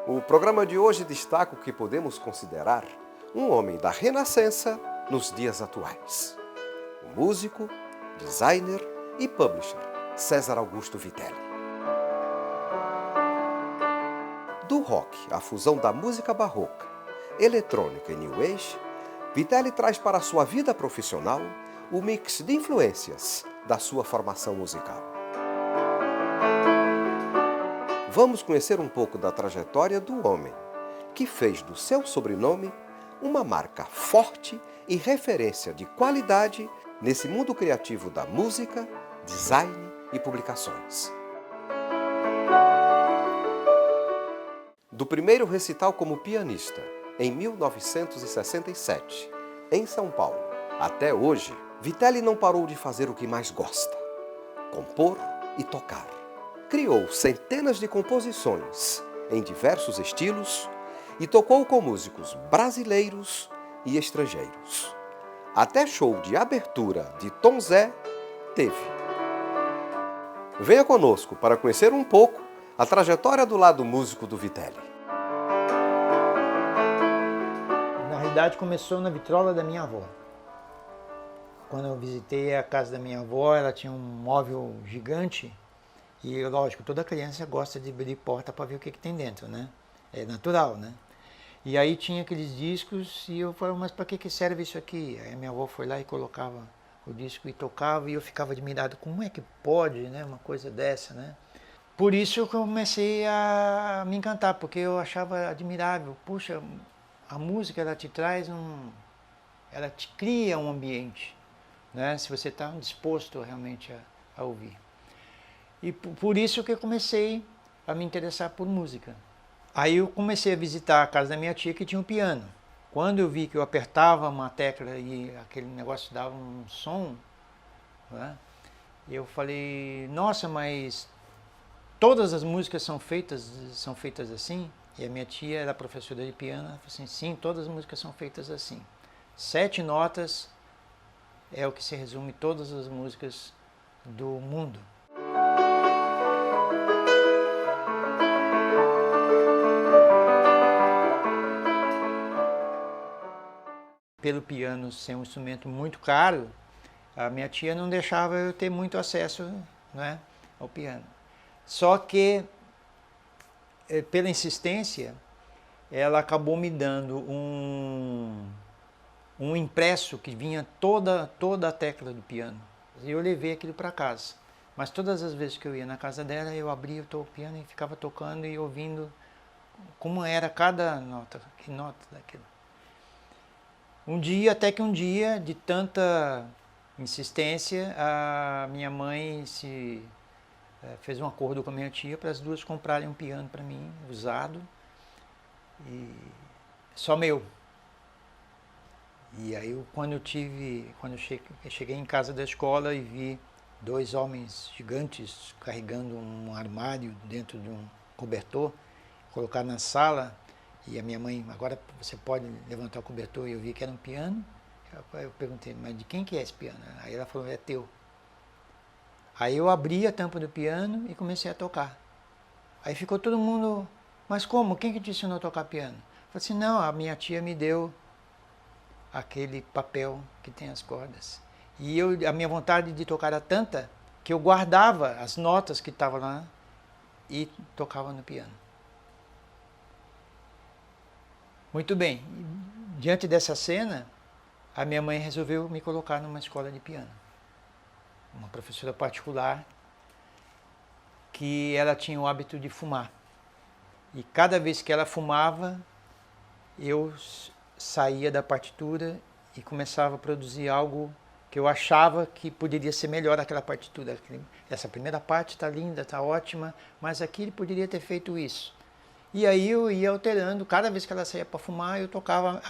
O programa de hoje destaca o que podemos considerar um homem da Renascença nos dias atuais. O músico, designer e publisher César Augusto Vitelli. Do rock à fusão da música barroca, eletrônica e new age, Vitelli traz para a sua vida profissional o mix de influências da sua formação musical. Vamos conhecer um pouco da trajetória do homem, que fez do seu sobrenome uma marca forte e referência de qualidade nesse mundo criativo da música, design e publicações. Do primeiro recital como pianista, em 1967, em São Paulo, até hoje, Vitelli não parou de fazer o que mais gosta: compor e tocar. Criou centenas de composições em diversos estilos e tocou com músicos brasileiros e estrangeiros. Até show de abertura de Tom Zé teve. Venha conosco para conhecer um pouco a trajetória do lado músico do Vitelli. Na realidade começou na vitrola da minha avó. Quando eu visitei a casa da minha avó, ela tinha um móvel gigante. E, lógico, toda criança gosta de abrir porta para ver o que tem dentro, né? É natural, né? E aí tinha aqueles discos e eu falei, mas para que serve isso aqui? Aí minha avó foi lá e colocava o disco e tocava e eu ficava admirado. Como é que pode, né? Uma coisa dessa, né? Por isso eu comecei a me encantar, porque eu achava admirável. Puxa, a música ela te traz ela te cria um ambiente, né? Se você está disposto realmente a ouvir. E por isso que eu comecei a me interessar por música. Aí eu comecei a visitar a casa da minha tia que tinha um piano. Quando eu vi que eu apertava uma tecla e aquele negócio dava um som, né? Eu falei, nossa, mas todas as músicas são feitas assim? E a minha tia era professora de piano, ela falou assim, sim, todas as músicas são feitas assim. 7 notas é o que se resume todas as músicas do mundo. Pelo piano ser um instrumento muito caro, a minha tia não deixava eu ter muito acesso, né, ao piano. Só que, pela insistência, ela acabou me dando um impresso que vinha toda a tecla do piano. E eu levei aquilo para casa. Mas todas as vezes que eu ia na casa dela, eu abria o piano e ficava tocando e ouvindo como era cada nota, que nota daquilo. Até que um dia, de tanta insistência, a minha mãe fez um acordo com a minha tia para as duas comprarem um piano para mim, usado, e só meu. E aí quando eu cheguei em casa da escola e vi 2 homens gigantes carregando um armário dentro de um cobertor, colocar na sala, e a minha mãe, agora você pode levantar o cobertor, e eu vi que era um piano. Eu perguntei, mas de quem que é esse piano? Aí ela falou, é teu. Aí eu abri a tampa do piano e comecei a tocar. Aí ficou todo mundo, mas como? Quem que te ensinou a tocar piano? Eu falei assim, não, a minha tia me deu aquele papel que tem as cordas. E a minha vontade de tocar era tanta que eu guardava as notas que estavam lá e tocava no piano. Muito bem, diante dessa cena, a minha mãe resolveu me colocar numa escola de piano. Uma professora particular que ela tinha o hábito de fumar. E cada vez que ela fumava, eu saía da partitura e começava a produzir algo que eu achava que poderia ser melhor aquela partitura. Essa primeira parte está linda, está ótima, mas aqui ele poderia ter feito isso. E aí eu ia alterando, cada vez que ela saía para fumar, eu tocava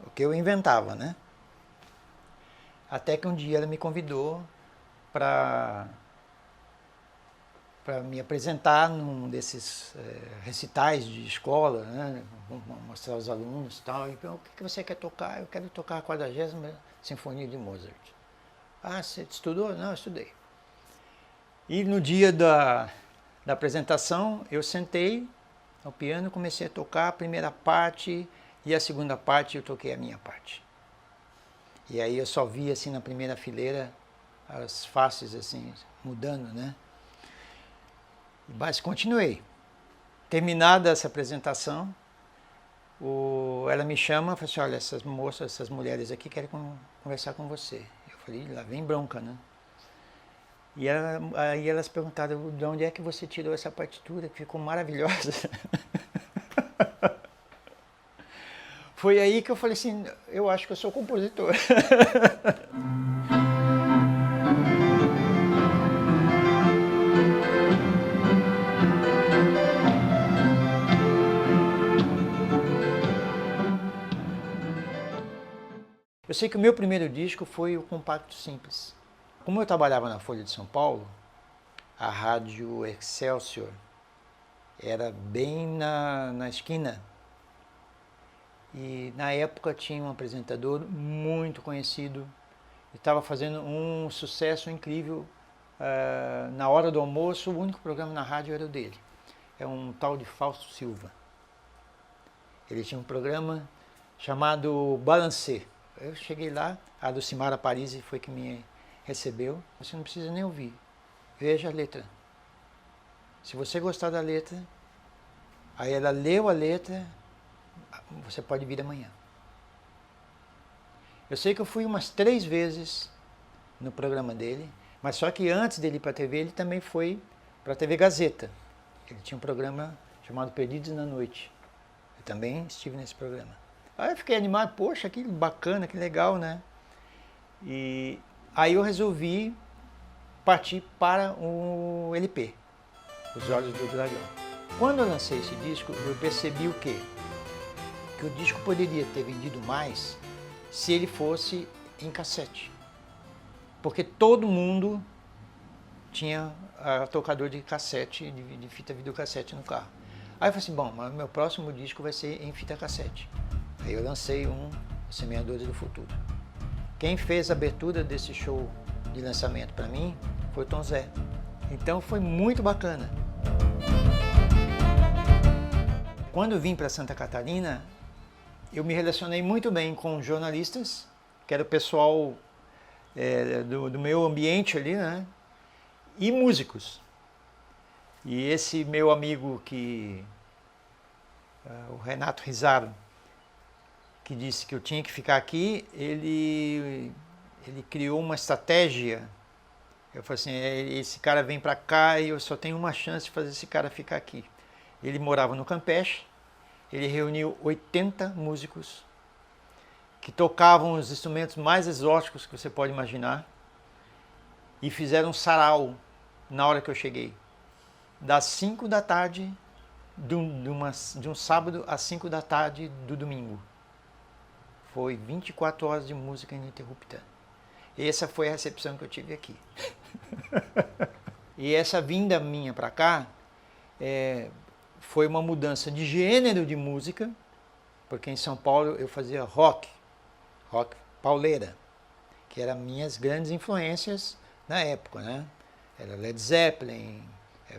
o que eu inventava, né? Até que um dia ela me convidou para me apresentar num desses recitais de escola, né? Mostrar aos alunos e tal. E o que você quer tocar? Eu quero tocar a 40ª Sinfonia de Mozart. Ah, você estudou? Não, eu estudei. E no dia da apresentação, eu sentei ao piano, comecei a tocar a primeira parte e a segunda parte eu toquei a minha parte. E aí eu só vi assim na primeira fileira as faces assim mudando, né? Mas continuei. Terminada essa apresentação, ela me chama e fala assim, olha, essas moças, essas mulheres aqui querem conversar com você. Eu falei, lá vem bronca, né? E aí elas perguntaram, de onde é que você tirou essa partitura, que ficou maravilhosa. Foi aí que eu falei assim, eu acho que eu sou compositor. Eu sei que o meu primeiro disco foi o Compacto Simples. Como eu trabalhava na Folha de São Paulo, a Rádio Excelsior era bem na esquina. E na época tinha um apresentador muito conhecido e estava fazendo um sucesso incrível. Na hora do almoço, o único programa na rádio era o dele. É um tal de Fausto Silva. Ele tinha um programa chamado Balancê. Eu cheguei lá, a Dulcimara Parisi foi que me recebeu. Você não precisa nem ouvir, veja a letra. Se você gostar da letra, aí ela leu a letra, você pode vir amanhã. Eu sei que eu fui umas 3 vezes no programa dele, mas só que antes dele ir para a TV, ele também foi para a TV Gazeta. Ele tinha um programa chamado Perdidos na Noite. Eu também estive nesse programa. Aí eu fiquei animado, poxa, que bacana, que legal, né? E aí eu resolvi partir para o LP, Os Olhos do Dragão. Quando eu lancei esse disco, eu percebi o quê? Que o disco poderia ter vendido mais se ele fosse em cassete. Porque todo mundo tinha tocador de cassete, de fita videocassete no carro. Aí eu falei assim, bom, mas meu próximo disco vai ser em fita cassete. Aí eu lancei Os Semeadores do Futuro. Quem fez a abertura desse show de lançamento para mim foi o Tom Zé. Então foi muito bacana. Quando eu vim para Santa Catarina, eu me relacionei muito bem com jornalistas, que era o pessoal do meu ambiente ali, né? E músicos. E esse meu amigo o Renato Rizaro, que disse que eu tinha que ficar aqui, ele criou uma estratégia. Eu falei assim, esse cara vem para cá e eu só tenho uma chance de fazer esse cara ficar aqui. Ele morava no Campeche, ele reuniu 80 músicos que tocavam os instrumentos mais exóticos que você pode imaginar e fizeram um sarau na hora que eu cheguei. Das 5 da tarde de um sábado às 5 da tarde do domingo. Foi 24 horas de música ininterrupta. Essa foi a recepção que eu tive aqui. E essa vinda minha para cá foi uma mudança de gênero de música, porque em São Paulo eu fazia rock pauleira, que eram minhas grandes influências na época, né? Era Led Zeppelin,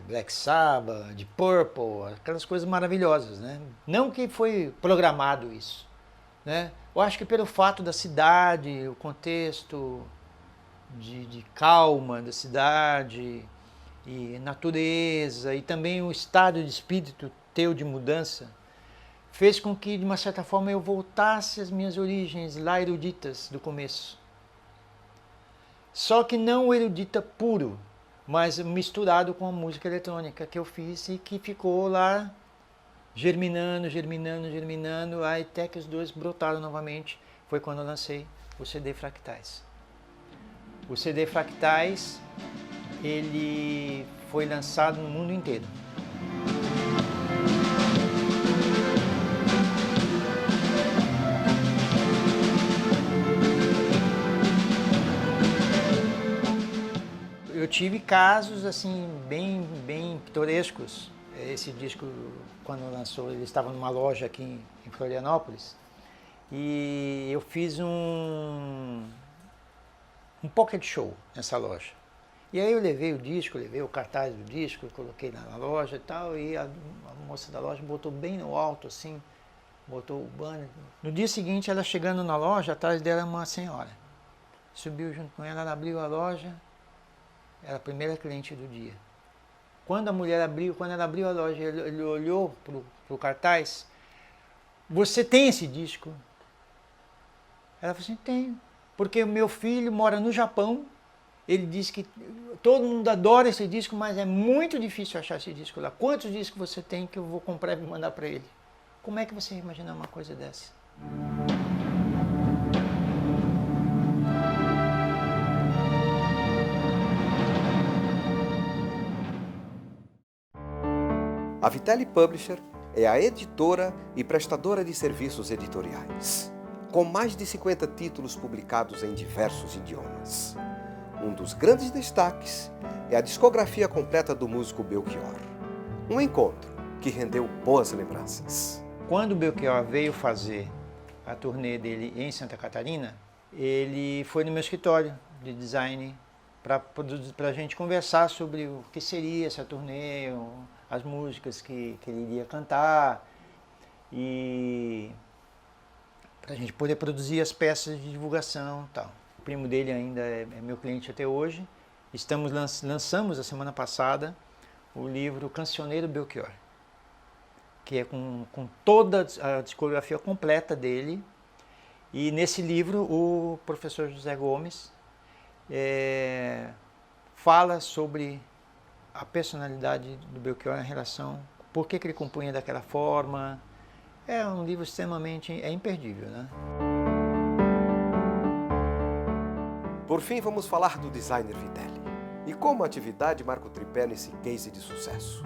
Black Sabbath, Deep Purple, aquelas coisas maravilhosas, né? Não que foi programado isso, né? Eu acho que pelo fato da cidade, o contexto de calma da cidade e natureza e também o estado de espírito teu de mudança fez com que, de uma certa forma, eu voltasse às minhas origens lá eruditas do começo. Só que não erudita puro, mas misturado com a música eletrônica que eu fiz e que ficou lá germinando, aí até que os dois brotaram novamente. Foi quando eu lancei o CD Fractais. O CD Fractais, ele foi lançado no mundo inteiro. Eu tive casos assim bem pitorescos. Esse disco, quando lançou, ele estava numa loja aqui em Florianópolis e eu fiz um pocket show nessa loja. E aí eu levei o disco, levei o cartaz do disco, coloquei na loja e tal, e a moça da loja botou bem no alto, assim, botou o banner. No dia seguinte, ela chegando na loja, atrás dela uma senhora. Subiu junto com ela abriu a loja, era a primeira cliente do dia. Quando ela abriu a loja, ele olhou para o cartaz, você tem esse disco? Ela falou assim, tenho, porque o meu filho mora no Japão, ele disse que todo mundo adora esse disco, mas é muito difícil achar esse disco lá. Quantos discos você tem que eu vou comprar e mandar para ele? Como é que você imagina uma coisa dessa? A Vitelli Publisher é a editora e prestadora de serviços editoriais, com mais de 50 títulos publicados em diversos idiomas. Um dos grandes destaques é a discografia completa do músico Belchior. Um encontro que rendeu boas lembranças. Quando o Belchior veio fazer a turnê dele em Santa Catarina, ele foi no meu escritório de design para a gente conversar sobre o que seria essa turnê, as músicas que ele iria cantar e para a gente poder produzir as peças de divulgação e tal. O primo dele ainda é meu cliente até hoje. Lançamos a semana passada o livro Cancioneiro Belchior, que é com toda a discografia completa dele. E nesse livro o professor José Gomes fala sobre a personalidade do Belchior em relação, por que ele compunha daquela forma. É um livro extremamente imperdível, né? Por fim, vamos falar do designer Vitelli e como a atividade marca o tripé nesse case de sucesso.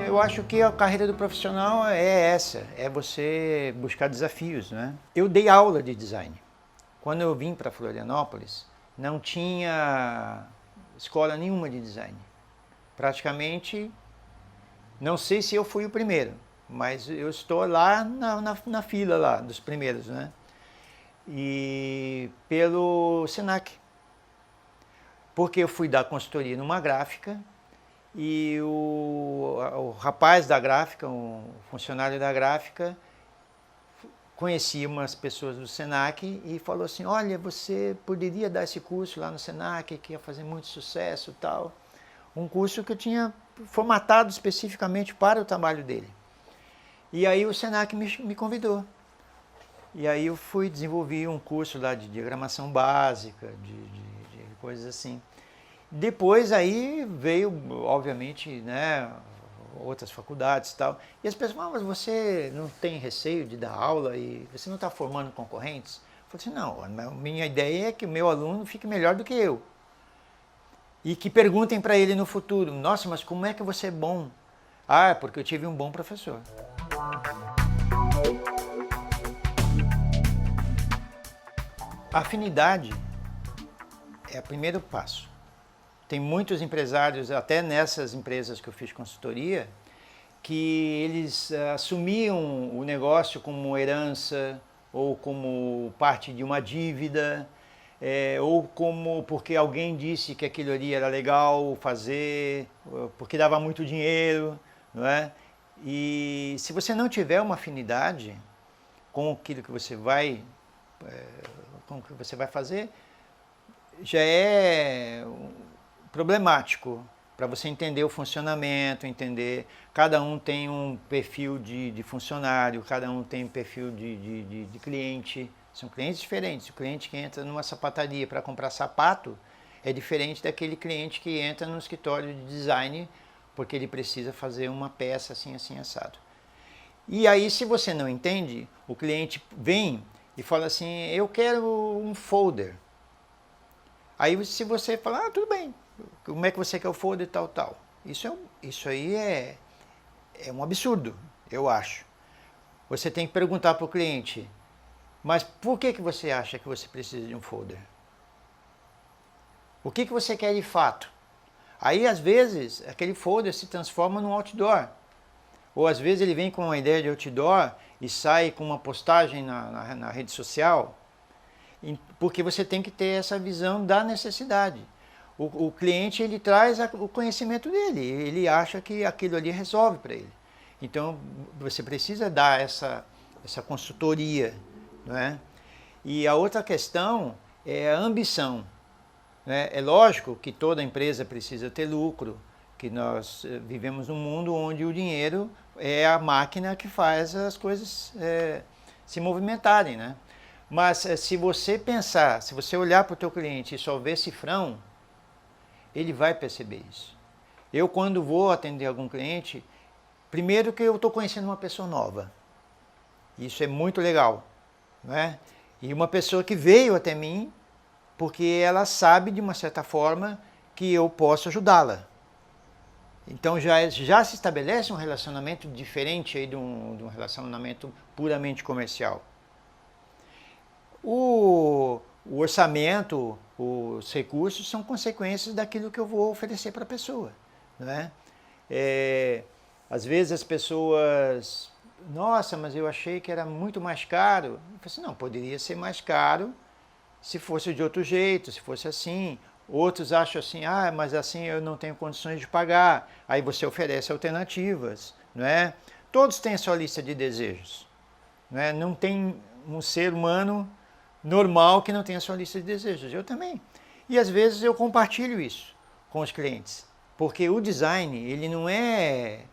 Eu acho que a carreira do profissional é essa, é você buscar desafios, né? Eu dei aula de design. Quando eu vim para Florianópolis, não tinha escola nenhuma de design. Praticamente, não sei se eu fui o primeiro, mas eu estou lá na fila lá dos primeiros, né? E pelo Senac. Porque eu fui dar consultoria numa gráfica e o rapaz da gráfica, um funcionário da gráfica, conhecia umas pessoas do Senac e falou assim, olha, você poderia dar esse curso lá no Senac, que ia fazer muito sucesso e tal. Um curso que eu tinha formatado especificamente para o trabalho dele. E aí o Senac me convidou. E aí eu desenvolvi um curso lá de diagramação básica, de coisas assim. Depois aí veio, obviamente, né, outras faculdades e tal. E as pessoas falam, mas você não tem receio de dar aula e você não está formando concorrentes? Eu falei assim, não, minha ideia é que o meu aluno fique melhor do que eu. E que perguntem para ele no futuro, nossa, mas como é que você é bom? Ah, é porque eu tive um bom professor. A afinidade é o primeiro passo. Tem muitos empresários, até nessas empresas que eu fiz consultoria, que eles assumiam o negócio como herança ou como parte de uma dívida, ou como porque alguém disse que aquilo ali era legal fazer, porque dava muito dinheiro, não é? E se você não tiver uma afinidade com aquilo que você vai fazer, já é problemático para você entender o funcionamento, entender. Cada um tem um perfil de funcionário, cada um tem um perfil de cliente. São clientes diferentes. O cliente que entra numa sapataria para comprar sapato é diferente daquele cliente que entra no escritório de design porque ele precisa fazer uma peça assim, assim, assado. E aí, se você não entende, o cliente vem e fala assim, eu quero um folder. Aí, se você falar, tudo bem, como é que você quer o folder, tal, tal. Isso aí é um absurdo, eu acho. Você tem que perguntar para o cliente, mas por que você acha que você precisa de um folder? O que você quer de fato? Aí, às vezes, aquele folder se transforma num outdoor. Ou, às vezes, ele vem com uma ideia de outdoor e sai com uma postagem na rede social, porque você tem que ter essa visão da necessidade. o cliente ele traz o conhecimento dele, ele acha que aquilo ali resolve para ele. Então você precisa dar essa consultoria, não é? E a outra questão é a ambição, né? É lógico que toda empresa precisa ter lucro, que nós vivemos num mundo onde o dinheiro é a máquina que faz as coisas se movimentarem, né? Mas se você pensar, se você olhar para o teu cliente e só ver cifrão, ele vai perceber isso. Eu, quando vou atender algum cliente, primeiro que eu estou conhecendo uma pessoa nova. Isso é muito legal, né? E uma pessoa que veio até mim porque ela sabe, de uma certa forma, que eu posso ajudá-la. Então já se estabelece um relacionamento diferente aí de um relacionamento puramente comercial. O orçamento, os recursos são consequências daquilo que eu vou oferecer para a pessoa, né? Às vezes as pessoas, nossa, mas eu achei que era muito mais caro. Eu falei assim, não, poderia ser mais caro se fosse de outro jeito, se fosse assim. Outros acham assim, ah, mas assim eu não tenho condições de pagar. Aí você oferece alternativas, não é? Todos têm a sua lista de desejos, não é? Não tem um ser humano normal que não tenha a sua lista de desejos. Eu também. E às vezes eu compartilho isso com os clientes, porque o design ele não é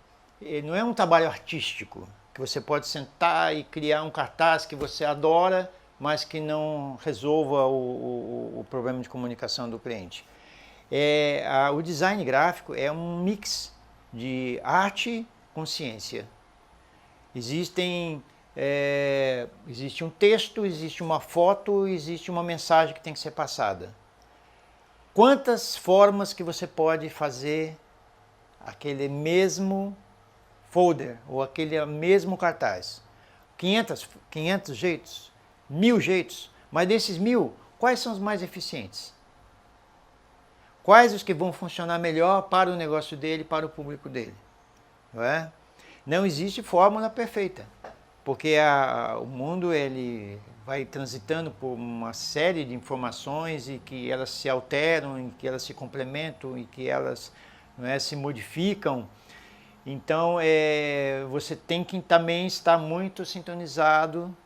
um trabalho artístico que você pode sentar e criar um cartaz que você adora, mas que não resolva o problema de comunicação do cliente. O design gráfico é um mix de arte com ciência. Existe um texto, existe uma foto, existe uma mensagem que tem que ser passada. Quantas formas que você pode fazer aquele mesmo folder ou aquele mesmo cartaz? 500 jeitos? 1000 jeitos? Mas desses 1000, quais são os mais eficientes? Quais os que vão funcionar melhor para o negócio dele, para o público dele? Não é? Não existe fórmula perfeita, porque o mundo ele vai transitando por uma série de informações e que elas se alteram, e que elas se complementam e que elas se modificam. Então você tem que também estar muito sintonizado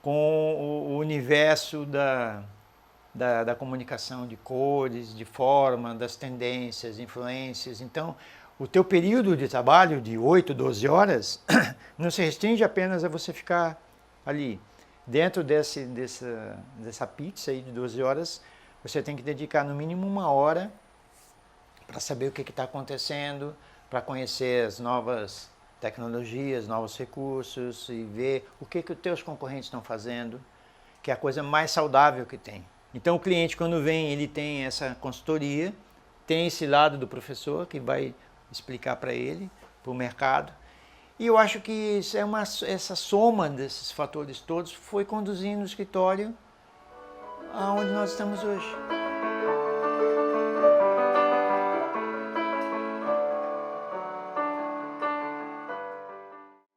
com o universo da comunicação de cores, de forma, das tendências, influências. Então, o teu período de trabalho de 8, 12 horas não se restringe apenas a você ficar ali. Dentro dessa pizza aí de 12 horas, você tem que dedicar no mínimo 1 hora para saber o que está acontecendo, para conhecer as novas tecnologias, novos recursos e ver o que os teus concorrentes estão fazendo, que é a coisa mais saudável que tem. Então o cliente, quando vem, ele tem essa consultoria, tem esse lado do professor que vai explicar para ele, para o mercado. E eu acho que essa soma desses fatores todos foi conduzindo o escritório aonde nós estamos hoje.